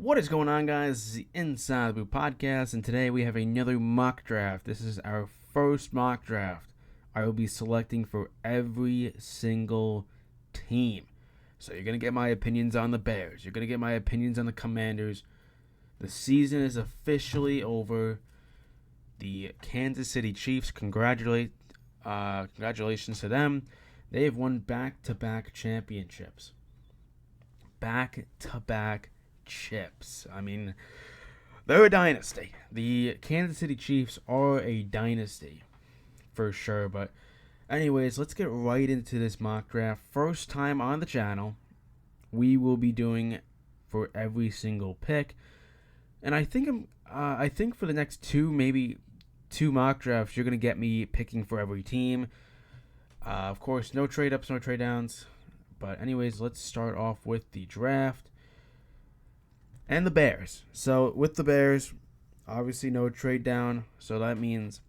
What is going on, guys? This is the Inside the Blue Podcast, and today we have another mock draft. This is our first mock draft. I will be selecting for every single team. So you're going to get my opinions on the Bears. You're going to get my opinions on the Commanders. The season is officially over. The Kansas City Chiefs, congratulations to them. They have won back-to-back championships. Back-to-back chips. I mean, they're a dynasty. The Kansas City Chiefs are a dynasty for sure. But anyways, let's get right into this mock draft. First time on the channel, we will be doing for every single pick, and I think for the next maybe two mock drafts, you're gonna get me picking for every team. Of course, no trade ups, no trade downs. But anyways, let's start off with the draft. And the Bears. So with the Bears, obviously no trade down. So that means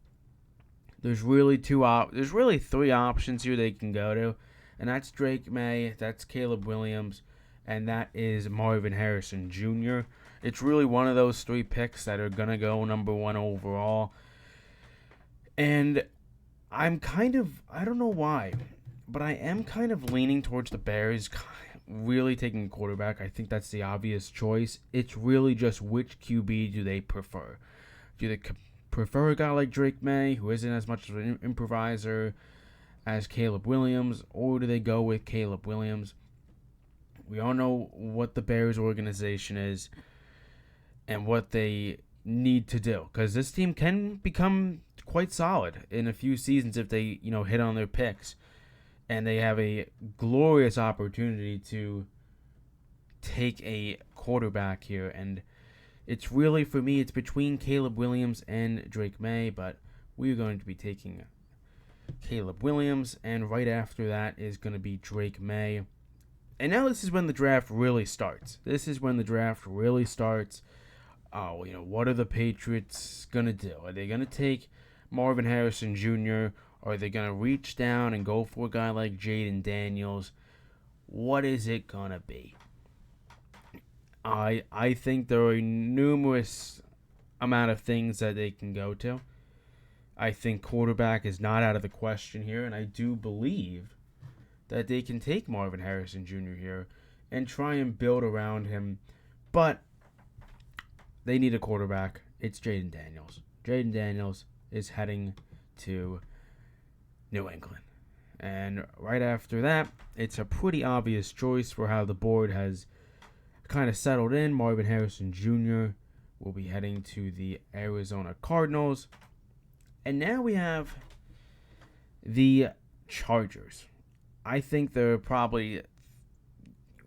there's really three options here they can go to, and that's Drake May, that's Caleb Williams, and that is Marvin Harrison Jr. It's really one of those three picks that are gonna go number one overall. And I don't know why, but I am kind of leaning towards the Bears really taking a quarterback. I think that's the obvious choice. It's really just which QB do they prefer. Do they prefer a guy like Drake May, who isn't as much of an improviser as Caleb Williams, or do they go with Caleb Williams? We all know what the Bears organization is and what they need to do, because this team can become quite solid in a few seasons if they, hit on their picks. And they have a glorious opportunity to take a quarterback here. And it's really, for me, it's between Caleb Williams and Drake May. But we're going to be taking Caleb Williams. And right after that is going to be Drake May. And now this is when the draft really starts. What are the Patriots going to do? Are they going to take Marvin Harrison Jr., or are they going to reach down and go for a guy like Jayden Daniels? What is it going to be? I think there are numerous amount of things that they can go to. I think quarterback is not out of the question here, and I do believe that they can take Marvin Harrison Jr. here and try and build around him. But they need a quarterback. It's Jayden Daniels. Jayden Daniels is heading to New England. And right after that, it's a pretty obvious choice for how the board has kind of settled in. Marvin Harrison Jr. will be heading to the Arizona Cardinals. And now we have the Chargers. I think there are probably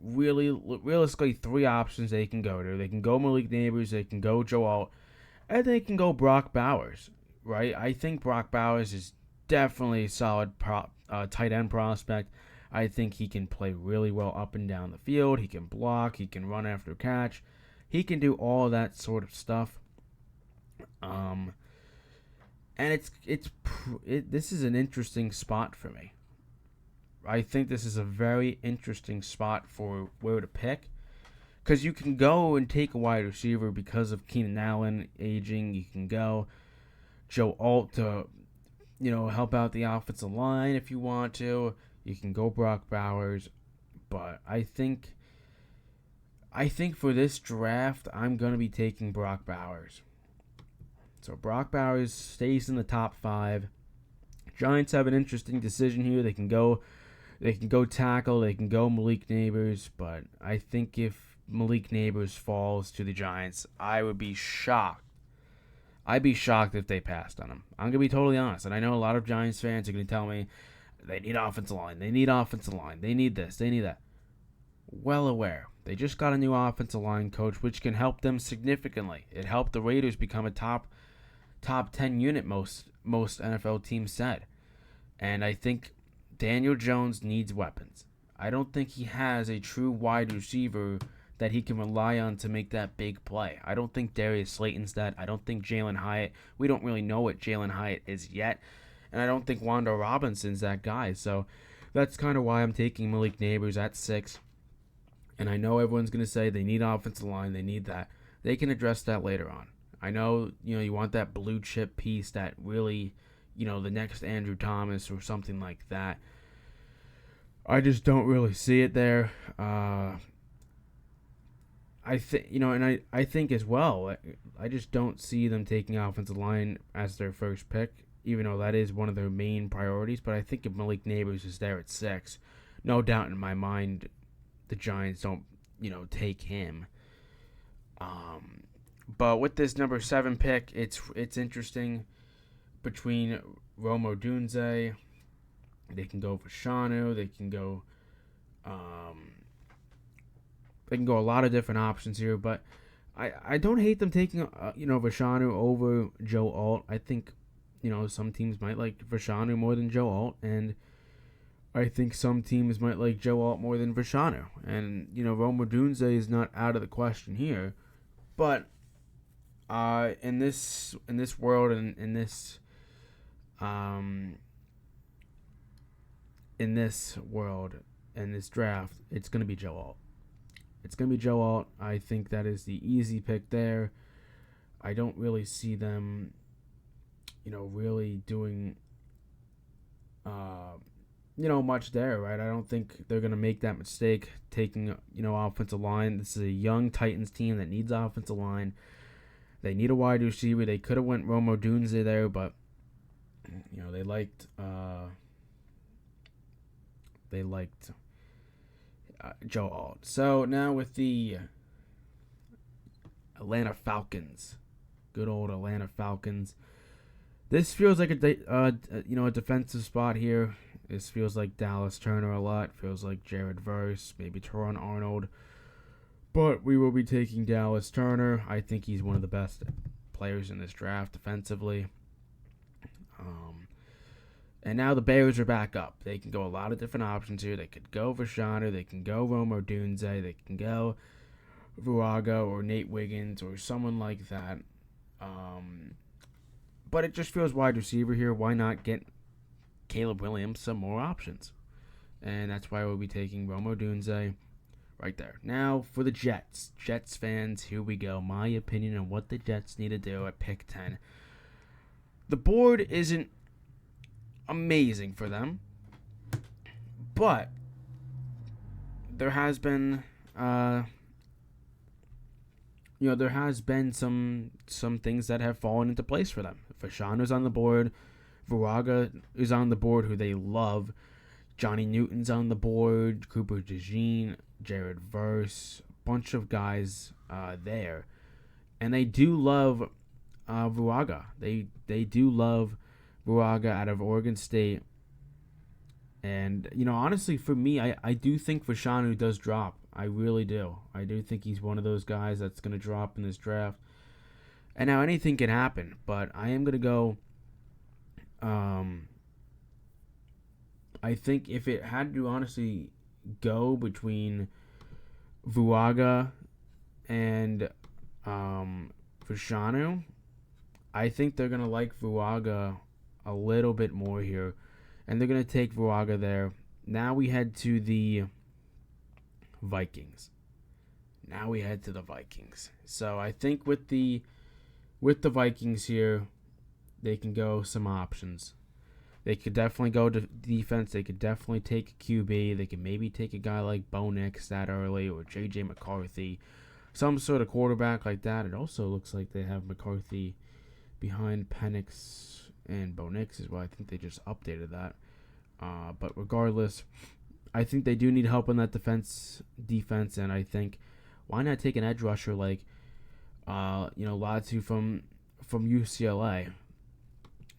realistically three options they can go to. They can go Malik Nabers, they can go Joe Alt, and they can go Brock Bowers. Right? I think Brock Bowers is definitely a solid tight end prospect. I think he can play really well up and down the field. He can block. He can run after catch. He can do all that sort of stuff. And this is an interesting spot for me. I think this is a very interesting spot for where to pick, because you can go and take a wide receiver because of Keenan Allen aging. You can go Joe Alt to, help out the offensive line if you want to. You can go Brock Bowers. But I think for this draft, I'm going to be taking Brock Bowers. So Brock Bowers stays in the top 5. Giants have an interesting decision here. They can go tackle. They can go Malik Nabers. But I think if Malik Nabers falls to the Giants, I would be shocked. I'd be shocked if they passed on him. I'm going to be totally honest. And I know a lot of Giants fans are going to tell me they need offensive line. They need offensive line. They need this. They need that. Well aware. They just got a new offensive line coach, which can help them significantly. It helped the Raiders become a top 10 unit, most NFL teams said. And I think Daniel Jones needs weapons. I don't think he has a true wide receiver that he can rely on to make that big play. I don't think Darius Slayton's that. I don't think Jalen Hyatt. We don't really know what Jalen Hyatt is yet. And I don't think Wanda Robinson's that guy. So that's kind of why I'm taking Malik Nabers at 6. And I know everyone's going to say they need offensive line, they need that. They can address that later on. I know, you want that blue chip piece that really, the next Andrew Thomas or something like that. I just don't really see it there. I think, and I think as well, I just don't see them taking offensive line as their first pick, even though that is one of their main priorities. But I think if Malik Neighbors is there at 6, no doubt in my mind, the Giants don't, take him. But with this number 7 pick, it's interesting between Rome Odunze. They can go Fashanu. They can go. They can go a lot of different options here, but I don't hate them taking Fashanu over Joe Alt. I think some teams might like Fashanu more than Joe Alt, and I think some teams might like Joe Alt more than Fashanu. And Rome Odunze is not out of the question here, but in this world and in this world and this draft, it's going to be Joe Alt. It's going to be Joe Alt. I think that is the easy pick there. I don't really see them, really doing, much there, right? I don't think they're going to make that mistake taking, offensive line. This is a young Titans team that needs offensive line. They need a wide receiver. They could have went Rome Odunze there, but, they liked Joe Alt. So now with the Atlanta Falcons, good old Atlanta Falcons. This feels like a defensive spot here. This feels like Dallas Turner a lot. Feels like Jared Verse, maybe Teron Arnold. But we will be taking Dallas Turner. I think he's one of the best players in this draft defensively. And now the Bears are back up. They can go a lot of different options here. They could go Fashanu. They can go Rome Odunze. They can go Vuaga or Nate Wiggins or someone like that. But it just feels wide receiver here. Why not get Caleb Williams some more options? And that's why we'll be taking Rome Odunze right there. Now for the Jets. Jets fans, here we go. My opinion on what the Jets need to do at pick 10. The board isn't amazing for them, but there has been there has been some things that have fallen into place for them. Fashanu's on the board, Vuaga is on the board, who they love. Johnny Newton's on the board, Cooper DeJean, Jared Verse, bunch of guys there, and they do love Vuaga. They do love Vuaga out of Oregon State. And, honestly, for me, I do think Fashanu does drop. I really do. I do think he's one of those guys that's going to drop in this draft. And now anything can happen, but I am going to go... I think if it had to honestly go between Vuaga and Fashanu, I think they're going to like Vuaga a little bit more here, and they're going to take Vuaga there. Now we head to the Vikings. So I think with the Vikings here, they can go some options. They could definitely go to defense. They could definitely take a QB. They could maybe take a guy like Bo Nix that early, or J.J. McCarthy, some sort of quarterback like that. It also looks like they have McCarthy behind Penix and Bo Nix as well. I think they just updated that. But regardless, I think they do need help in that defense, and I think why not take an edge rusher like Latu from UCLA.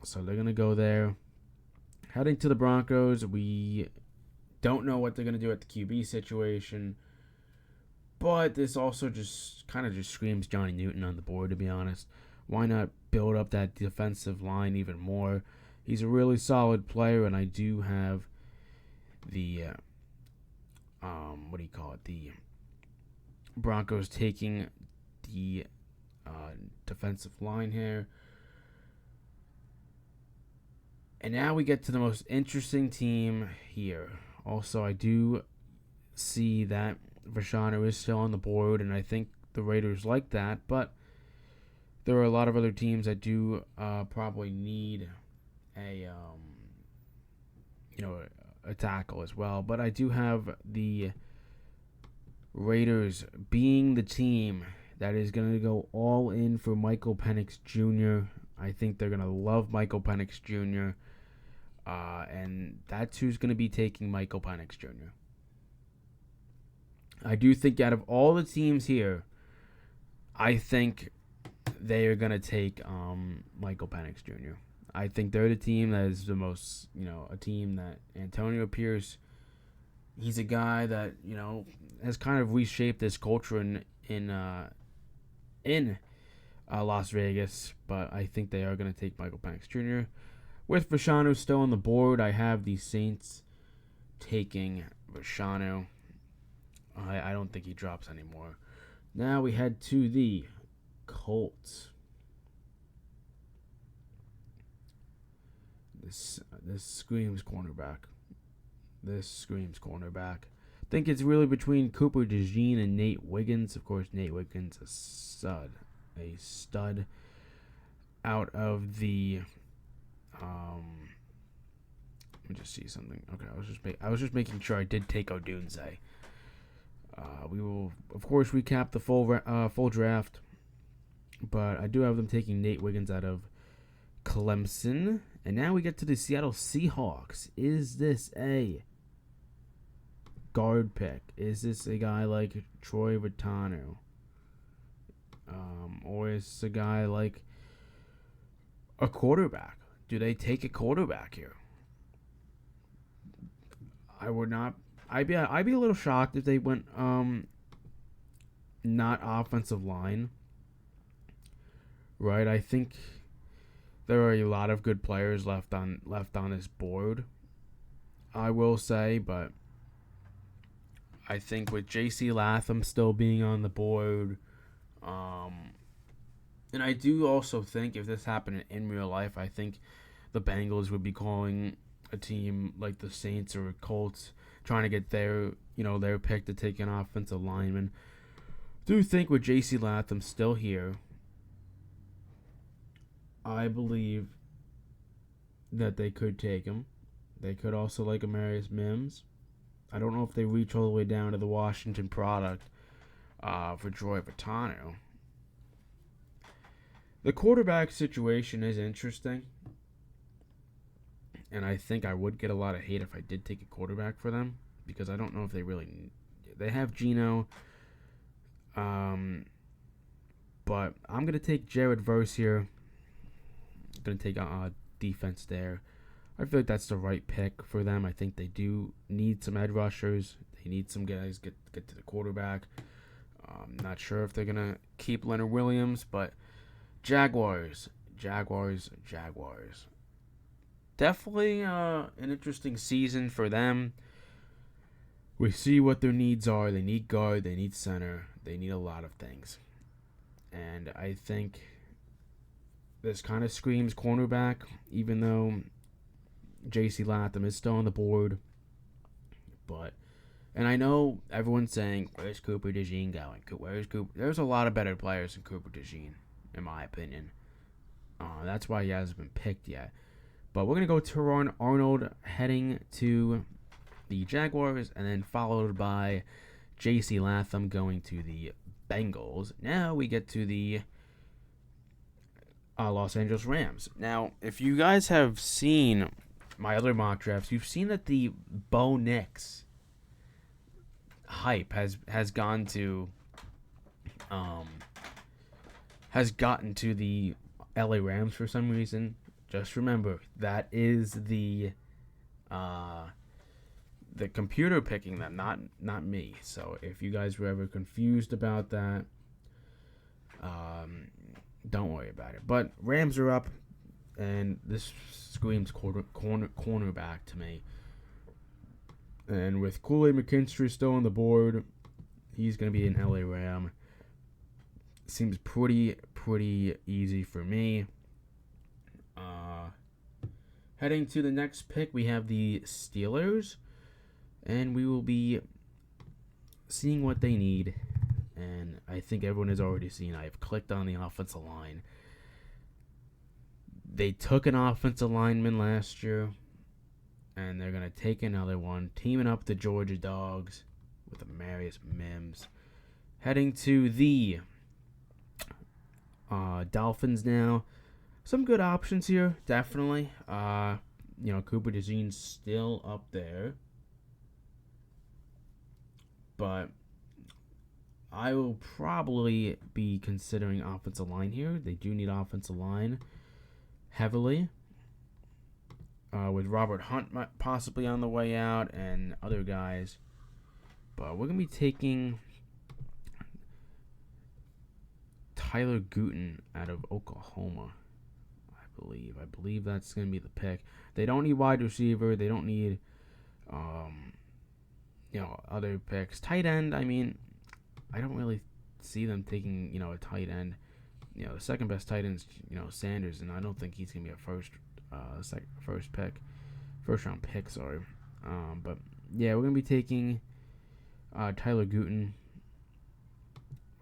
So they're gonna go there. Heading to the Broncos, we don't know what they're gonna do at the QB situation, but this also just screams Johnny Newton on the board, to be honest. Why not build up that defensive line even more? He's a really solid player, and I do have the the Broncos taking the defensive line here. And now we get to the most interesting team here. Also, I do see that Vashano is still on the board, and I think the Raiders like that, but there are a lot of other teams that do probably need a a tackle as well. But I do have the Raiders being the team that is going to go all in for Michael Penix Jr. I think they're going to love Michael Penix Jr. And that's who's going to be taking Michael Penix Jr. I do think out of all the teams here, I think they are going to take Michael Penix Jr. I think they're the team that is the most, a team that Antonio Pierce, he's a guy that, has kind of reshaped this culture in Las Vegas, but I think they are going to take Michael Penix Jr. With Vashano still on the board, I have the Saints taking Vashano. I don't think he drops anymore. Now we head to the Colts. This screams cornerback. This screams cornerback. I think it's really between Cooper DeJean and Nate Wiggins. Of course, Nate Wiggins, a stud out of the. Let me just see something. Okay, I was just making sure I did take Odunze. We will, of course, recap the full draft, but I do have them taking Nate Wiggins out of Clemson, and now we get to the Seattle Seahawks. Is this a guard pick? Is this a guy like Troy Vitano? Or is this a guy like a quarterback? Do they take a quarterback here? I would not. I'd be a little shocked if they went not offensive line. Right? I think there are a lot of good players left on this board. I will say, but I think with J.C. Latham still being on the board, and I do also think if this happened in real life, I think the Bengals would be calling a team like the Saints or Colts trying to get their pick to take an offensive lineman. I do think with J.C. Latham still here, I believe that they could take him. They could also like Amarius Mims. I don't know if they reach all the way down to the Washington product for Troy Vitano. The quarterback situation is interesting, and I think I would get a lot of hate if I did take a quarterback for them, because I don't know if they really... They have Geno, but I'm going to take Jared Verse here. I'm going to take defense there. I feel like that's the right pick for them. I think they do need some edge rushers. They need some guys get to the quarterback. I'm not sure if they're going to keep Leonard Williams, but Jaguars. Definitely an interesting season for them. We see what their needs are. They need guard. They need center. They need a lot of things. And I think this kind of screams cornerback, even though J.C. Latham is still on the board. And I know everyone's saying, where's Cooper DeJean going? Where's Cooper? There's a lot of better players than Cooper DeJean, in my opinion. That's why he hasn't been picked yet. But we're going to go Teron Arnold heading to the Jaguars, and then followed by J.C. Latham going to the Bengals. Now we get to the Los Angeles Rams. Now, if you guys have seen my other mock drafts, you've seen that the Bo Nix hype has gotten to the LA Rams for some reason. Just remember, that is the computer picking them, not me. So if you guys were ever confused about that, don't worry about it. But Rams are up, and this screams cornerback to me. And with Kool-Aid McKinstry still on the board, he's going to be an LA Ram. Seems pretty easy for me. Heading to the next pick, we have the Steelers, and we will be seeing what they need, and I think everyone has already seen. I've clicked on the offensive line. They took an offensive lineman last year, and they're going to take another one, teaming up the Georgia Dogs with Amarius Mims. Heading to the Dolphins now. Some good options here, definitely. Cooper DeJean's still up there. But I will probably be considering offensive line here. They do need offensive line heavily. With Robert Hunt possibly on the way out and other guys. But we're going to be taking Tyler Guyton out of Oklahoma, I believe that's going to be the pick. They don't need wide receiver. They don't need, other picks. Tight end, I mean, I don't really see them taking, a tight end. The second best tight end is, Sanders, and I don't think he's going to be a first round pick, sorry. But yeah, we're going to be taking Tyler Guyton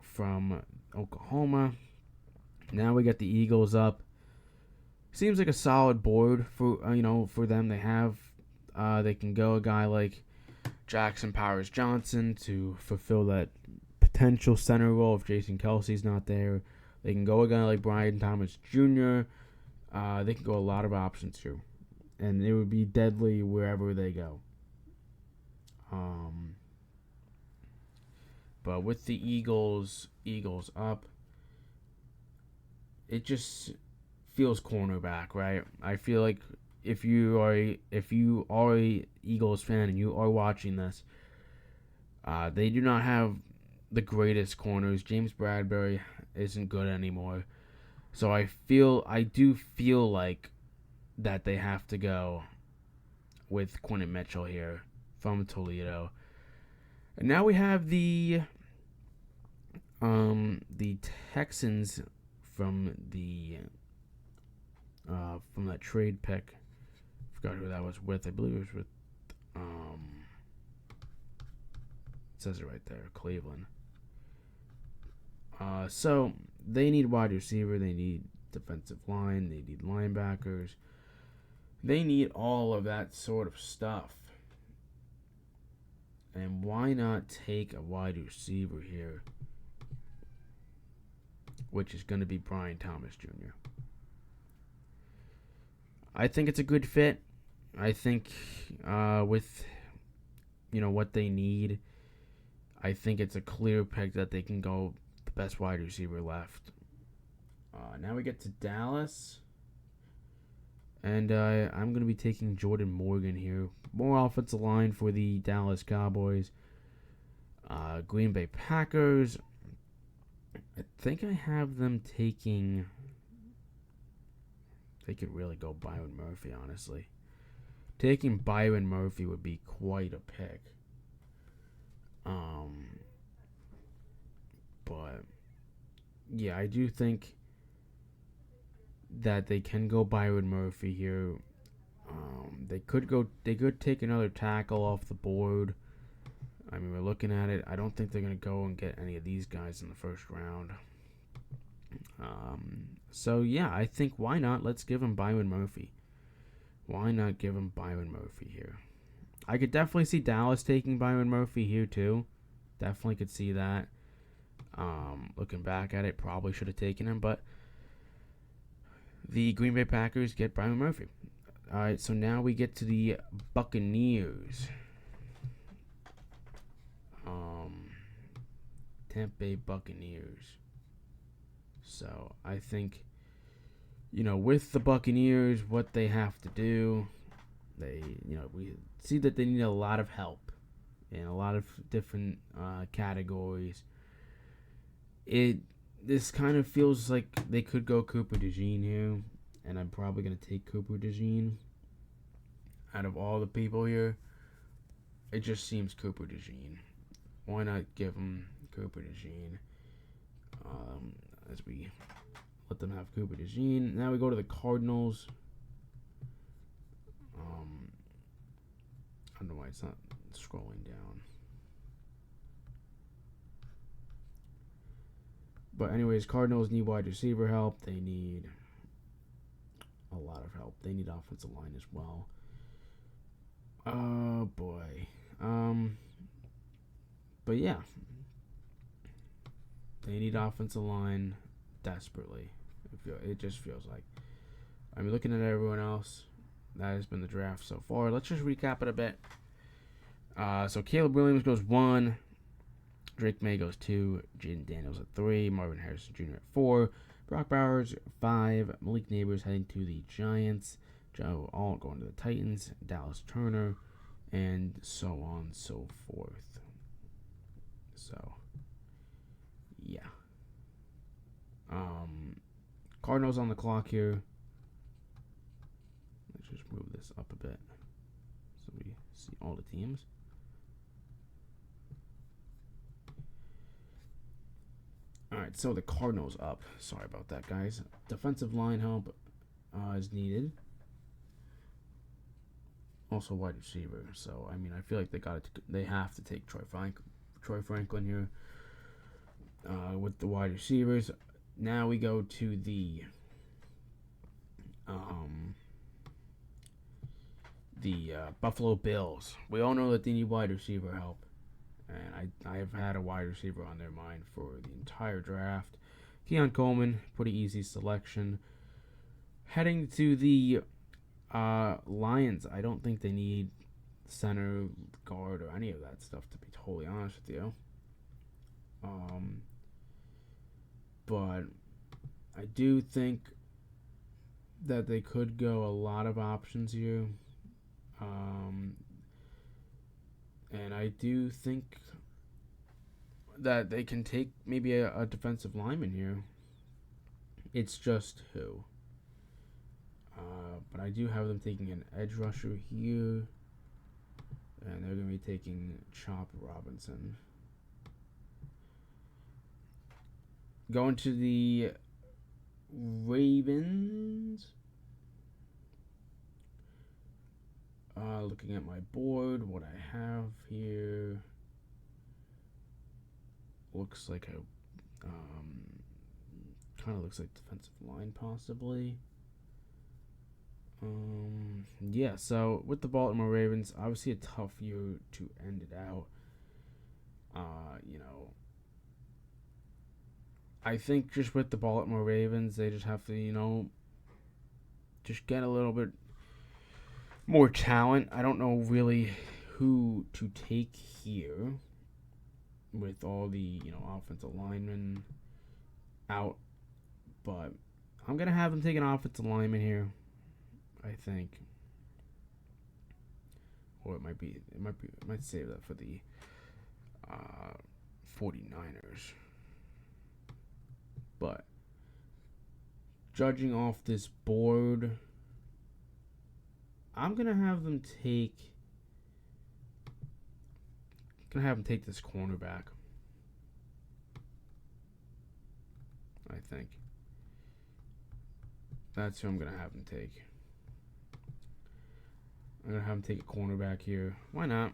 from Oklahoma. Now we got the Eagles up. Seems like a solid board for them. They have they can go a guy like Jackson Powers Johnson to fulfill that potential center role if Jason Kelsey's not there. They can go a guy like Brian Thomas Jr. They can go a lot of options here, and it would be deadly wherever they go. But with the Eagles up, it just feels cornerback, right? I feel like if you are a Eagles fan and you are watching this, they do not have the greatest corners. James Bradbury isn't good anymore, so I do feel like that they have to go with Quentin Mitchell here from Toledo. And now we have the Texans from that trade pick. Forgot who that was with. I believe it was with it says it right there, Cleveland. So they need wide receiver, they need defensive line, they need linebackers. They need all of that sort of stuff. And why not take a wide receiver here, which is going to be Brian Thomas Jr. I think it's a good fit. I think with what they need, I think it's a clear pick that they can go the best wide receiver left. Now we get to Dallas. And I'm going to be taking Jordan Morgan here. More offensive line for the Dallas Cowboys. Green Bay Packers. I think I have them taking... They could really go Byron Murphy, honestly. Taking Byron Murphy would be quite a pick. But yeah, I do think that they can go Byron Murphy here. They could take another tackle off the board. I mean, we're looking at it. I don't think they're going to go and get any of these guys in the first round. So yeah, I think why not? Let's give him Byron Murphy. Why not give him Byron Murphy here? I could definitely see Dallas taking Byron Murphy here too. Definitely could see that. Looking back at it, probably should have taken him, but the Green Bay Packers get Byron Murphy. All right, so now we get to the Buccaneers. Tampa Bay Buccaneers. So I think, with the Buccaneers, what they have to do, we see that they need a lot of help in a lot of different categories. This kind of feels like they could go Cooper DeJean here, and I'm probably going to take Cooper DeJean. Out of all the people here, it just seems Cooper DeJean. Why not give him Cooper DeJean? As we let them have Cooper DeJean. Now we go to the Cardinals. I don't know why it's not scrolling down. But anyways, Cardinals need wide receiver help. They need a lot of help. They need offensive line as well. Oh boy. But yeah, they need offensive line desperately. It just feels like. I mean, looking at everyone else, that has been the draft so far. Let's just recap it a bit. So Caleb Williams goes 1, Drake May goes 2, Jaden Daniels at 3, Marvin Harrison Jr. at 4, Brock Bowers 5, Malik Neighbors heading to the Giants, Joe Alt going to the Titans, Dallas Turner, and so on and so forth. So, yeah. Cardinals on the clock here. Let's just move this up a bit so we see all the teams. Alright, so the Cardinals up. Sorry about that, guys. Defensive line help is needed. Also wide receiver. So, I mean, I feel like they have to take Troy Franklin here with the wide receivers. Now we go to the Buffalo Bills. We all know that they need wide receiver help. And I have had a wide receiver on their mind for the entire draft. Keon Coleman, pretty easy selection. Heading to the Lions, I don't think they need center, guard, or any of that stuff, to be totally honest with you. But I do think that they could go a lot of options here. And I do think that they can take maybe a defensive lineman here. It's just who. But I do have them taking an edge rusher here. And they're going to be taking Chop Robinson. Going to the Ravens. Looking at my board, what I have here looks like kind of looks like defensive line possibly. Yeah, so with the Baltimore Ravens, obviously a tough year to end it out. I think just with the Baltimore Ravens, they just have to, just get a little bit more talent. I don't know really who to take here with all the, offensive linemen out. But I'm going to have them take an offensive lineman here, I think. Or it might save that for the 49ers. But judging off this board, I'm gonna have them take this cornerback. I think that's who I'm gonna have them take. I'm gonna have them take a cornerback here. Why not?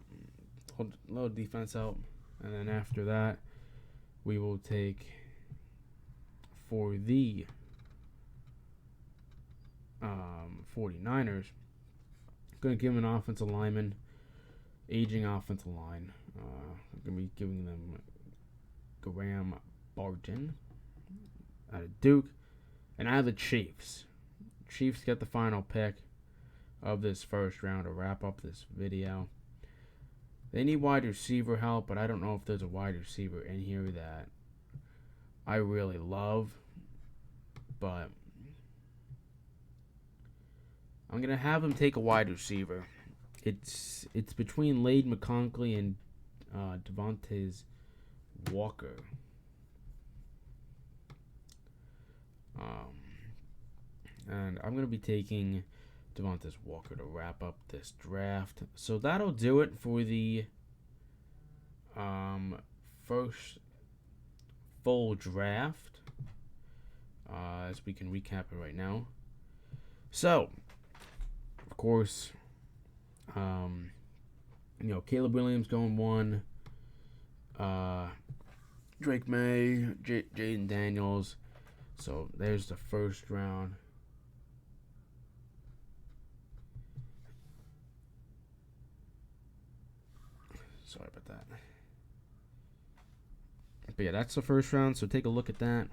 Load defense out, and then after that, we will take for the 49ers. Going to give them an offensive lineman, aging offensive line. I'm going to be giving them Graham Barton out of Duke. And out of the Chiefs. Chiefs get the final pick of this first round to wrap up this video. They need wide receiver help, but I don't know if there's a wide receiver in here that I really love. But I'm going to have them take a wide receiver. It's between Lade McConkey and Devontae Walker. And I'm going to be taking Devontae Walker to wrap up this draft. So that'll do it for the first full draft. As we can recap it right now. So, of course, Caleb Williams going 1. Drake May, Jaden Daniels. So there's the first round. Sorry about that. But yeah, that's the first round. So take a look at that.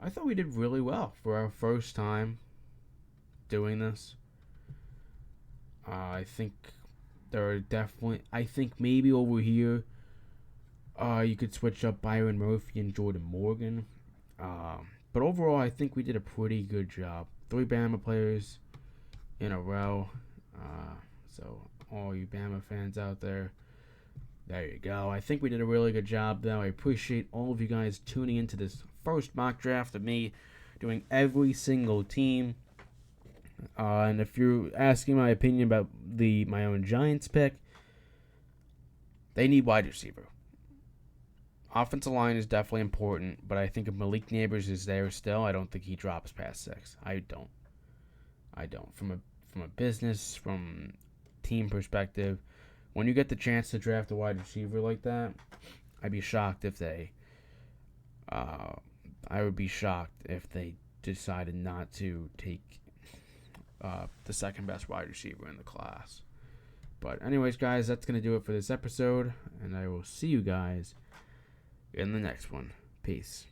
I thought we did really well for our first time doing this. I think there are definitely. I think maybe over here, you could switch up Byron Murphy and Jordan Morgan. But overall, I think we did a pretty good job. 3 Bama players in a row. So all you Bama fans out there, there you go. I think we did a really good job, though. I appreciate all of you guys tuning into this first mock draft of me doing every single team. And if you're asking my opinion about my own Giants pick, they need wide receiver. Offensive line is definitely important, but I think if Malik Neighbors is there still, I don't think he drops past 6. I don't. From a business, from team perspective, when you get the chance to draft a wide receiver like that, I'd be shocked if they. I would be shocked if they decided not to take the second best wide receiver in the class. But anyways, guys, that's going to do it for this episode, and I will see you guys in the next one. Peace.